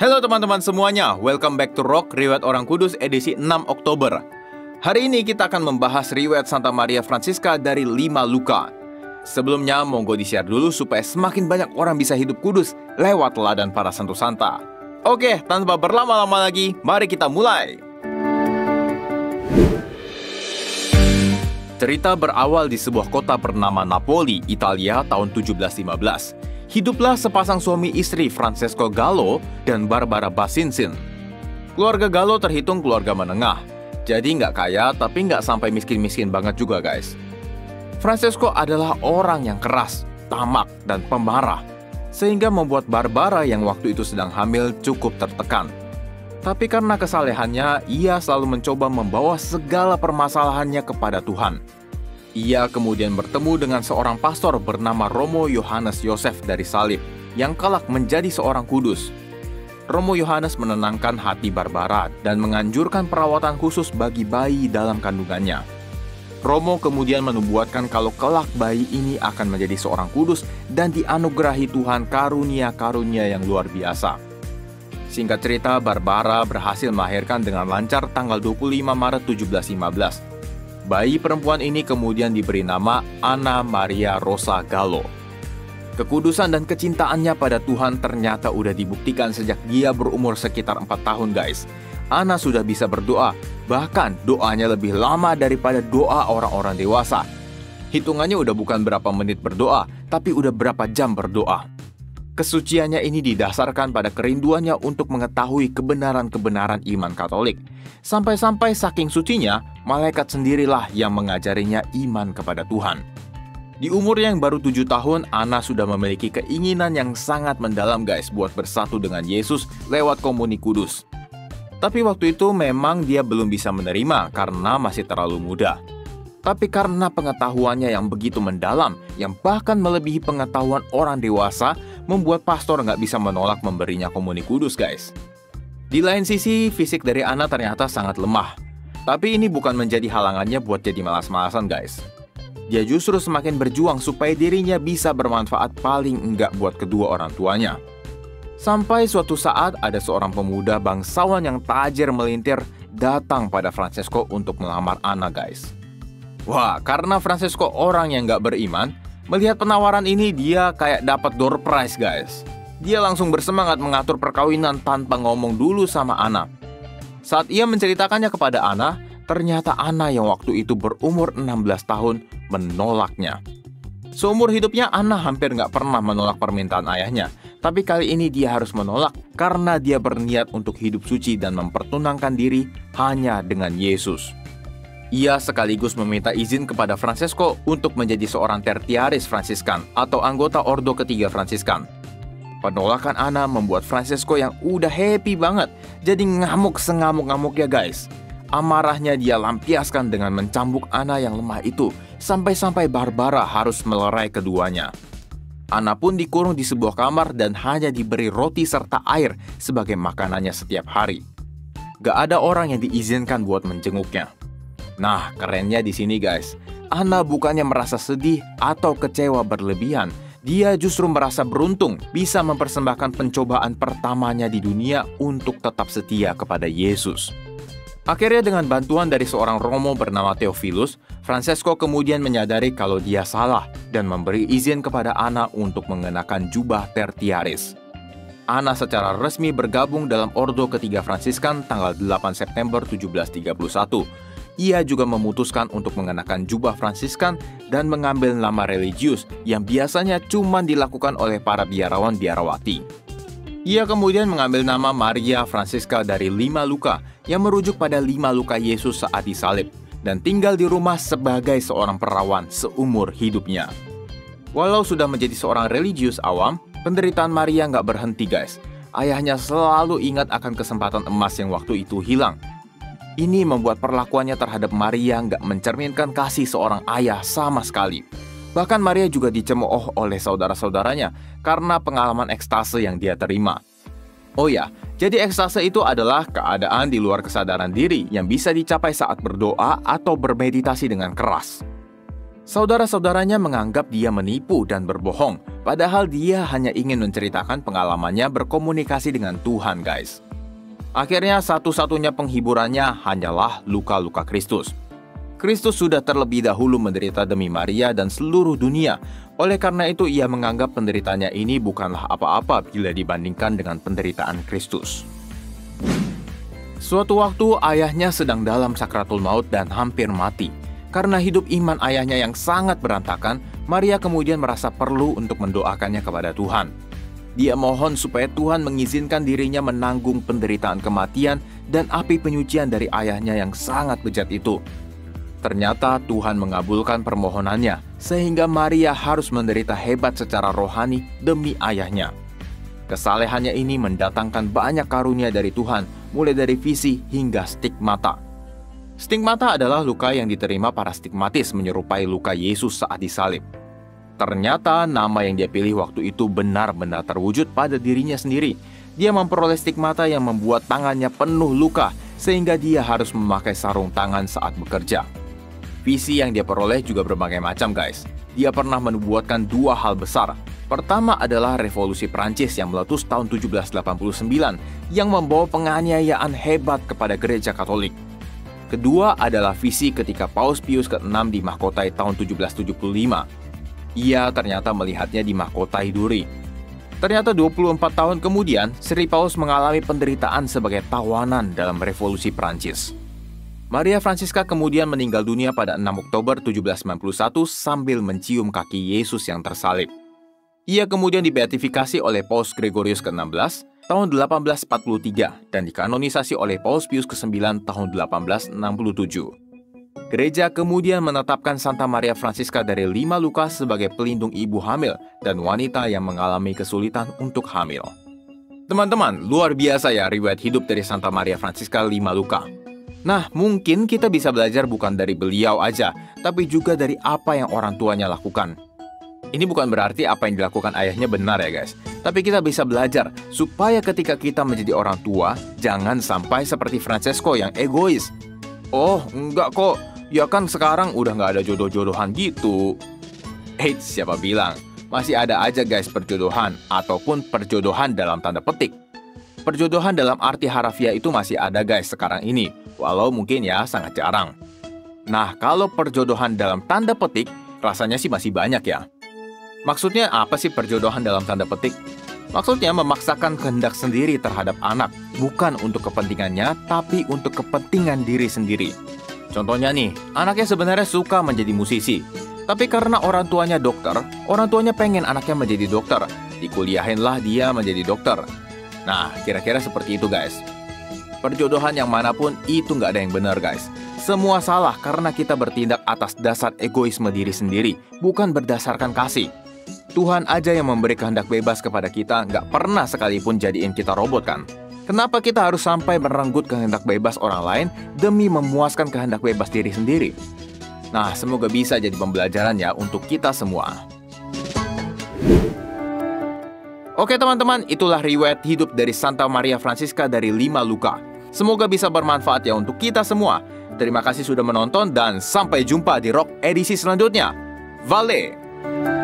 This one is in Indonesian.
Halo teman-teman semuanya, welcome back to Rock, Riwayat Orang Kudus edisi 6 Oktober. Hari ini kita akan membahas riwayat Santa Maria Francisca dari 5 Luka. Sebelumnya, monggo di-share dulu supaya semakin banyak orang bisa hidup kudus lewat teladan para santo santa. Oke, tanpa berlama-lama lagi, mari kita mulai. Cerita berawal di sebuah kota bernama Napoli, Italia tahun 1715. Hiduplah sepasang suami istri Francesco Gallo dan Barbara Basinsin. Keluarga Gallo terhitung keluarga menengah, jadi nggak kaya tapi nggak sampai miskin-miskin banget juga guys. Francesco adalah orang yang keras, tamak, dan pemarah, sehingga membuat Barbara yang waktu itu sedang hamil cukup tertekan. Tapi karena kesalehannya, ia selalu mencoba membawa segala permasalahannya kepada Tuhan. Ia kemudian bertemu dengan seorang pastor bernama Romo Yohanes Yosef dari Salib, yang kelak menjadi seorang kudus. Romo Yohanes menenangkan hati Barbara dan menganjurkan perawatan khusus bagi bayi dalam kandungannya. Romo kemudian menubuatkan kalau kelak bayi ini akan menjadi seorang kudus dan dianugerahi Tuhan karunia-karunia yang luar biasa. Singkat cerita, Barbara berhasil melahirkan dengan lancar tanggal 25 Maret 1715. Bayi perempuan ini kemudian diberi nama Anna Maria Rosa Gallo. Kekudusan dan kecintaannya pada Tuhan ternyata udah dibuktikan sejak dia berumur sekitar 4 tahun guys. Anna sudah bisa berdoa, bahkan doanya lebih lama daripada doa orang-orang dewasa. Hitungannya udah bukan berapa menit berdoa, tapi udah berapa jam berdoa. Kesuciannya ini didasarkan pada kerinduannya untuk mengetahui kebenaran-kebenaran iman Katolik. Sampai-sampai saking sucinya, malaikat sendirilah yang mengajarinya iman kepada Tuhan. Di umurnya yang baru 7 tahun, Anna sudah memiliki keinginan yang sangat mendalam guys buat bersatu dengan Yesus lewat komuni kudus. Tapi waktu itu memang dia belum bisa menerima karena masih terlalu muda. Tapi karena pengetahuannya yang begitu mendalam, yang bahkan melebihi pengetahuan orang dewasa, membuat pastor nggak bisa menolak memberinya komuni kudus guys. Di lain sisi, fisik dari Anna ternyata sangat lemah. Tapi ini bukan menjadi halangannya buat jadi malas-malasan guys. Dia justru semakin berjuang supaya dirinya bisa bermanfaat paling enggak buat kedua orang tuanya. Sampai suatu saat ada seorang pemuda bangsawan yang tajir melintir datang pada Francesco untuk melamar Anna guys. Wah, karena Francesco orang yang nggak beriman, melihat penawaran ini dia kayak dapat door prize guys. Dia langsung bersemangat mengatur perkawinan tanpa ngomong dulu sama Anna. Saat ia menceritakannya kepada Anna, ternyata Anna yang waktu itu berumur 16 tahun menolaknya. Seumur hidupnya Anna hampir nggak pernah menolak permintaan ayahnya. Tapi kali ini dia harus menolak karena dia berniat untuk hidup suci dan mempertunangkan diri hanya dengan Yesus. Ia sekaligus meminta izin kepada Francesco untuk menjadi seorang tertiaris Fransiskan atau anggota Ordo ketiga Fransiskan. Penolakan Anna membuat Francesco yang udah happy banget jadi ngamuk sengamuk-ngamuknya guys. Amarahnya dia lampiaskan dengan mencambuk Anna yang lemah itu sampai-sampai Barbara harus melerai keduanya. Anna pun dikurung di sebuah kamar dan hanya diberi roti serta air sebagai makanannya setiap hari. Gak ada orang yang diizinkan buat menjenguknya. Nah, kerennya di sini guys. Anna bukannya merasa sedih atau kecewa berlebihan. Dia justru merasa beruntung bisa mempersembahkan pencobaan pertamanya di dunia untuk tetap setia kepada Yesus. Akhirnya dengan bantuan dari seorang romo bernama Theophilus, Francesco kemudian menyadari kalau dia salah dan memberi izin kepada Anna untuk mengenakan jubah tertiaris. Anna secara resmi bergabung dalam Ordo ketiga Fransiskan tanggal 8 September 1731. Ia juga memutuskan untuk mengenakan jubah Fransiskan dan mengambil nama religius yang biasanya cuma dilakukan oleh para biarawan-biarawati. Ia kemudian mengambil nama Maria Francisca dari 5 Luka yang merujuk pada 5 luka Yesus saat disalib dan tinggal di rumah sebagai seorang perawan seumur hidupnya. Walau sudah menjadi seorang religius awam, penderitaan Maria nggak berhenti guys. Ayahnya selalu ingat akan kesempatan emas yang waktu itu hilang. Ini membuat perlakuannya terhadap Maria nggak mencerminkan kasih seorang ayah sama sekali. Bahkan Maria juga dicemooh oleh saudara-saudaranya karena pengalaman ekstase yang dia terima. Oh ya, jadi ekstase itu adalah keadaan di luar kesadaran diri yang bisa dicapai saat berdoa atau bermeditasi dengan keras. Saudara-saudaranya menganggap dia menipu dan berbohong Padahal dia hanya ingin menceritakan pengalamannya berkomunikasi dengan Tuhan, guys. Akhirnya satu-satunya penghiburannya hanyalah luka-luka Kristus. Kristus sudah terlebih dahulu menderita demi Maria dan seluruh dunia. Oleh karena itu ia menganggap penderitaannya ini bukanlah apa-apa bila dibandingkan dengan penderitaan Kristus. Suatu waktu ayahnya sedang dalam sakratul maut dan hampir mati. Karena hidup iman ayahnya yang sangat berantakan, Maria kemudian merasa perlu untuk mendoakannya kepada Tuhan. Dia mohon supaya Tuhan mengizinkan dirinya menanggung penderitaan kematian dan api penyucian dari ayahnya yang sangat bejat itu. Ternyata Tuhan mengabulkan permohonannya, sehingga Maria harus menderita hebat secara rohani demi ayahnya. Kesalehannya ini mendatangkan banyak karunia dari Tuhan, mulai dari visi hingga stigmata. Stigmata adalah luka yang diterima para stigmatis menyerupai luka Yesus saat disalib. Ternyata nama yang dia pilih waktu itu benar-benar terwujud pada dirinya sendiri. Dia memperoleh stigmata yang membuat tangannya penuh luka, sehingga dia harus memakai sarung tangan saat bekerja. Visi yang dia peroleh juga berbagai macam, guys. Dia pernah menubuatkan dua hal besar. Pertama adalah revolusi Prancis yang meletus tahun 1789 yang membawa penganiayaan hebat kepada gereja Katolik. Kedua adalah visi ketika Paus Pius ke-6 dimahkotai tahun 1775. Ia ternyata melihatnya dimahkotai duri. Ternyata 24 tahun kemudian, Sri Paus mengalami penderitaan sebagai tawanan dalam revolusi Prancis. Maria Francisca kemudian meninggal dunia pada 6 Oktober 1791 sambil mencium kaki Yesus yang tersalib. Ia kemudian dibeatifikasi oleh Paus Gregorius ke-16 tahun 1843 dan dikanonisasi oleh Paus Pius ke-9 tahun 1867. Gereja kemudian menetapkan Santa Maria Francisca dari 5 luka sebagai pelindung ibu hamil dan wanita yang mengalami kesulitan untuk hamil. Teman-teman, luar biasa ya riwayat hidup dari Santa Maria Francisca 5 luka. Nah, mungkin kita bisa belajar bukan dari beliau aja, tapi juga dari apa yang orang tuanya lakukan. Ini bukan berarti apa yang dilakukan ayahnya benar ya guys. Tapi kita bisa belajar supaya ketika kita menjadi orang tua, jangan sampai seperti Francesco yang egois. Oh, enggak kok. Ya kan sekarang udah nggak ada jodoh-jodohan gitu. Eits, siapa bilang? Masih ada aja guys perjodohan, ataupun perjodohan dalam tanda petik. Perjodohan dalam arti harafiah itu masih ada guys sekarang ini, walau mungkin ya sangat jarang. Nah, kalau perjodohan dalam tanda petik, rasanya sih masih banyak ya. Maksudnya apa sih perjodohan dalam tanda petik? Maksudnya memaksakan kehendak sendiri terhadap anak, bukan untuk kepentingannya, tapi untuk kepentingan diri sendiri. Contohnya nih, anaknya sebenarnya suka menjadi musisi, tapi karena orang tuanya dokter, orang tuanya pengen anaknya menjadi dokter, dikuliahinlah dia menjadi dokter. Nah, kira-kira seperti itu guys. Perjodohan yang manapun itu nggak ada yang benar guys. Semua salah karena kita bertindak atas dasar egoisme diri sendiri, bukan berdasarkan kasih. Tuhan aja yang memberi kehendak bebas kepada kita, nggak pernah sekalipun jadiin kita robot kan? Kenapa kita harus sampai merenggut kehendak bebas orang lain demi memuaskan kehendak bebas diri sendiri? Nah, semoga bisa jadi pembelajaran ya untuk kita semua. Oke teman-teman, itulah riwayat hidup dari Santa Maria Francisca dari 5 luka. Semoga bisa bermanfaat ya untuk kita semua. Terima kasih sudah menonton dan sampai jumpa di Rock edisi selanjutnya. Vale!